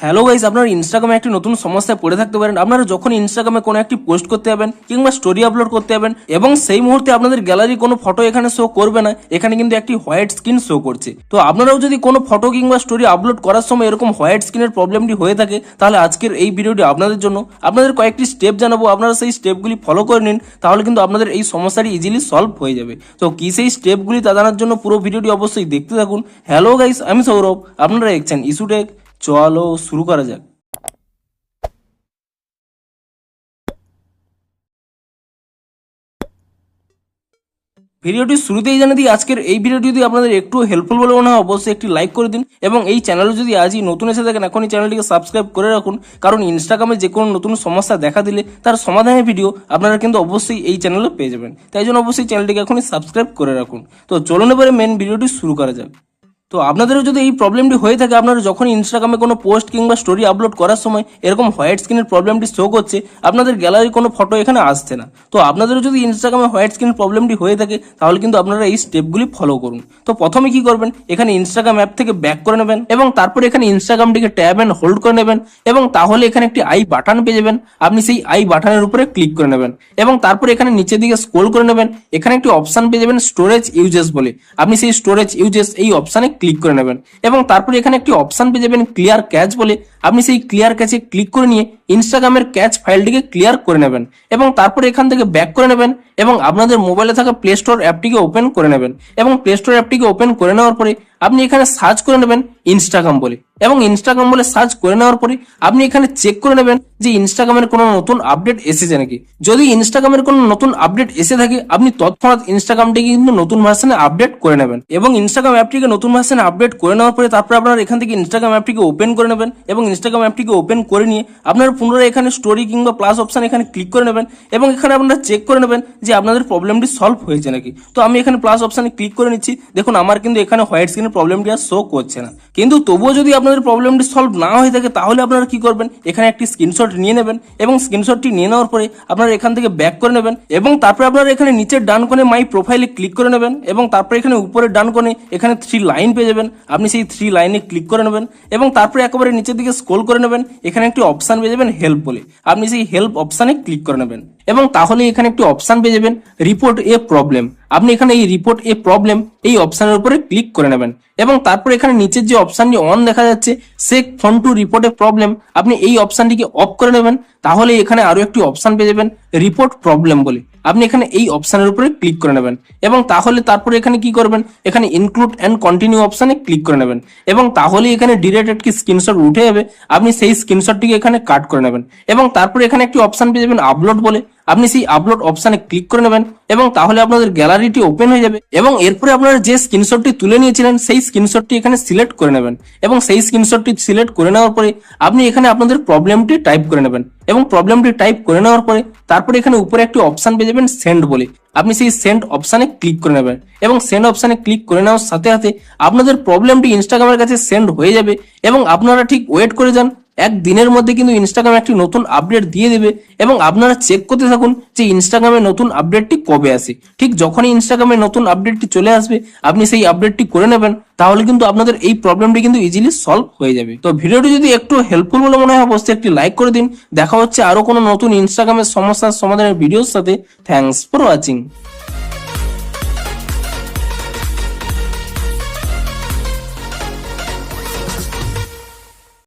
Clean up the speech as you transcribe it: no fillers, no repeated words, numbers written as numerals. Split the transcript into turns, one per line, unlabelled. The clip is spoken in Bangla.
হ্যালো গাইস, আপনারা ইনস্টাগ্রামে একটি নতুন সমস্যায় পড়ে থাকতে পারেন। আপনারা যখন ইনস্টাগ্রামে কোনো একটি পোস্ট করতে যাবেন কিংবা স্টোরি আপলোড করতে যাবেন এবং সেই মুহূর্তে আপনাদের গ্যালারি কোনো ফটো এখানে শো করবে না, এখানে কিন্তু একটি হোয়াইট স্ক্রিন শো করছে। তো আপনারাও যদি কোনো ফটো কিংবা স্টোরি আপলোড করার সময় এরকম হোয়াইট স্ক্রিনের প্রবলেমটি হয়ে থাকে, তাহলে আজকের এই ভিডিওটি আপনাদের জন্য। আপনাদের কয়েকটি স্টেপ জানাবো, আপনারা সেই স্টেপগুলি ফলো করে নিন, তাহলে কিন্তু আপনাদের এই সমস্যাটি ইজিলি সলভ হয়ে যাবে। তো কি সেই স্টেপগুলি তা জানার জন্য পুরো ভিডিওটি অবশ্যই দেখতে থাকুন। হ্যালো গাইস, আমি সৌরভ, আপনারা দেখছেন ইস্যুটেক। চলো শুরু করা যাক। ভিডিওটি শুরুতেই জানিয়ে দিই, আজকের এই ভিডিওটি যদি আপনাদের একটু হেল্পফুল বলে মনে হয় অবশ্যই একটি লাইক করে দিন এবং এই চ্যানেলে যদি আজই নতুন এসে থাকেন এখনই চ্যানেলটিকে সাবস্ক্রাইব করে রাখুন, কারণ ইনস্টাগ্রামে যে কোনো নতুন সমস্যা দেখা দিলে তার সমাধানের ভিডিও আপনারা কিন্তু অবশ্যই এই চ্যানেলে পেয়ে যাবেন। তাই জন্য অবশ্যই চ্যানেলটিকে এখনই সাবস্ক্রাইব করে রাখুন। তো চলুন এবারে মেন ভিডিওটি শুরু করা যাক। তো আপনাদেরও যদি এই প্রবলেমটি হয়ে থাকে, আপনারা যখন ইনস্টাগ্রামে কোনো পোস্ট কিংবা স্টোরি আপলোড করার সময় এরকম হোয়াইট স্ক্রিনের প্রবলেমটি শো করছে, আপনাদের গ্যালারির কোনো ফটো এখানে আসছে না, তো আপনাদেরও যদি ইনস্টাগ্রামে হোয়াইট স্ক্রিন প্রবলেমটি হয়ে থাকে, তাহলে কিন্তু আপনারা এই স্টেপগুলি ফলো করুন। তো প্রথমে কি করবেন, এখানে ইনস্টাগ্রাম অ্যাপ থেকে ব্যাক করে নেবেন এবং তারপরে এখানে ইনস্টাগ্রামটিকে ট্যাব অ্যান্ড হোল্ড করে নেবেন এবং তাহলে এখানে একটি আই বাটন পেয়ে যাবেন। আপনি সেই আই বাটনের উপরে ক্লিক করে নেবেন এবং তারপরে এখানে নিচের দিকে স্ক্রল করে নেবেন। এখানে একটি অপশন পেয়ে যাবেন স্টোরেজ ইউজেস বলে, আপনি সেই স্টোরেজ ইউজেস এই অপশনে ক্লিক করে নেবেন এবং তারপরে এখানে একটি অপশন পেয়ে যাবেন ক্লিয়ার ক্যাচ বলে, আপনি সেই ক্লিয়ার ক্যাচে ক্লিক করে নিয়ে ইনস্টাগ্রামের ক্যাচ ফাইলটিকে ক্লিয়ার করে নেবেন এবং তারপরে এখান থেকে ব্যাক করে নেবেন এবং আপনাদের মোবাইলে থাকা প্লে স্টোর অ্যাপটিকে ওপেন করে নেবেন এবং প্লে স্টোর অ্যাপটিকে ওপেন করে নেওয়ার পরে আপনি এখানে সার্চ করে নেবেন ইনস্টাগ্রাম বলে এবং ইনস্টাগ্রাম বলে সার্চ করে নেওয়ার পরে আপনি এখানে চেক করে নেবেন যে ইনস্টাগ্রামের কোনো নতুন আপডেট এসেছে নাকি। যদি ইনস্টাগ্রামের কোনো নতুন আপডেট এসে থাকে, আপনি তৎক্ষণাৎ ইনস্টাগ্রামটিকে কিন্তু নতুন ভার্সনে আপডেট করে নেবেন এবং ইনস্টাগ্রাম অ্যাপটিকে নতুন ভার্সনে আপডেট করে নেওয়ার পরে তারপর আপনারা এখান থেকে ইনস্টাগ্রাম অ্যাপটিকে ওপেন করে নেবেন এবং ইনস্টাগ্রাম অ্যাপটিকে ওপেন করে নিয়ে আপনারা পুনরায় এখানে স্টোরি কিংবা প্লাস অপশন এখানে ক্লিক করে নেবেন এবং এখানে আপনারা চেক করে নেবেন যে আপনাদের প্রবলেমটি সলভ হয়েছে নাকি। তো আমি এখানে প্লাস অপশনে ক্লিক করে নিচ্ছি, দেখুন আমার কিন্তু এখানে হোয়াইট স্ক্রিনের প্রবলেমটি আর শো করছে না। কিন্তু তবুও যদি আপনাদের প্রবলেমটি সলভ না হয়ে থাকে, তাহলে আপনারা কি করবেন, এখানে একটি স্ক্রিনশট নিয়ে নেবেন এবং স্ক্রিনশটটি নিয়ে নেওয়ার পরে আপনারা এখান থেকে ব্যাক করে নেবেন এবং তারপরে আপনারা এখানে নিচের ডান কোণে মাই প্রোফাইলে ক্লিক করে নেবেন এবং তারপরে এখানে উপরের ডান কোণে এখানে 3 লাইন পেয়ে যাবেন, আপনি সেই 3 লাইনে ক্লিক করে নেবেন এবং তারপরে একেবারে নিচের দিকে স্ক্রল করে নেবেন, এখানে একটি অপশন পেয়ে যাবেন হেল্প বলে, আপনি সেই হেল্প অপশনে ক্লিক করে নেবেন এবং তাহলে এখানে একটি অপশন পেয়ে যাবেন রিপোর্ট এ প্রবলেম, আপনি এখানে এই রিপোর্ট এ প্রবলেম এই অপশনের উপরে ক্লিক করে নেবেন এবং তারপর এখানে নিচের যে অপশনটি অন দেখা যাচ্ছে shake phone to report a problem, আপনি এই অপশনটিকে অফ করে নেবেন। তাহলে এখানে আরো একটি অপশন পেয়ে যাবেন রিপোর্ট প্রবলেম বলে, আপনি এখানে এই অপশনের উপরে ক্লিক করে নেবেন এবং তাহলে তারপরে এখানে কি করবেন, এখানে ইনক্লুড এন্ড কন্টিনিউ অপশনে ক্লিক করে নেবেন এবং তাহলে এখানে ডিরেক্ট একটি স্ক্রিনশট উঠে যাবে, আপনি সেই স্ক্রিনশটটিকে এখানে কাট করে নেবেন এবং তারপরে এখানে একটি অপশন পেয়ে যাবেন আপলোড বলে, আপনি সেই আপলোড অপশনে ক্লিক করে নেবেন এবং তাহলে আপনাদের গ্যালারিটি ওপেন হয়ে যাবে এবং এরপরে আপনারা যে স্ক্রিনশটটি তুলে নিয়েছিলেন সেই স্ক্রিনশটটি এখানে সিলেক্ট করে নেবেন এবং সেই স্ক্রিনশটটি সিলেক্ট করে নেওয়ার পরে আপনি এখানে আপনাদের প্রবলেমটি টাইপ করে নেবেন এবং প্রবলেমটি টাইপ করে নেওয়ার পরে তারপরে এখানে উপরে একটি অপশন পেয়ে যাবেন সেন্ড বলে, আপনি সেই সেন্ড অপশনে ক্লিক করে নেবেন এবং সেন্ড অপশনে ক্লিক করে নেওয়ার সাথে সাথে আপনাদের প্রবলেমটি ইনস্টাগ্রামের কাছে সেন্ড হয়ে যাবে এবং আপনারা ঠিক ওয়েট করে যান, একদিনের মধ্যে কিন্তু ইনস্টাগ্রাম একটি নতুন আপডেট দিয়ে দেবে এবং আপনারা চেক করতে থাকুন যে ইনস্টাগ্রামে নতুন আপডেটটি কবে আসে। ঠিক যখনই ইনস্টাগ্রামে নতুন আপডেটটি চলে আসবে, আপনি সেই আপডেটটি করে নেবেন, তাহলে কিন্তু আপনাদের এই প্রবলেমটি কিন্তু ইজিলি সলভ হয়ে যাবে। তো ভিডিওটি যদি একটু হেল্পফুল বলে মনে হয় অবশ্যই একটি লাইক করে দিন। দেখা হচ্ছে আরো কোনো নতুন ইনস্টাগ্রামের সমস্যার সমাধানের ভিডিওর সাথে। Thanks for watching.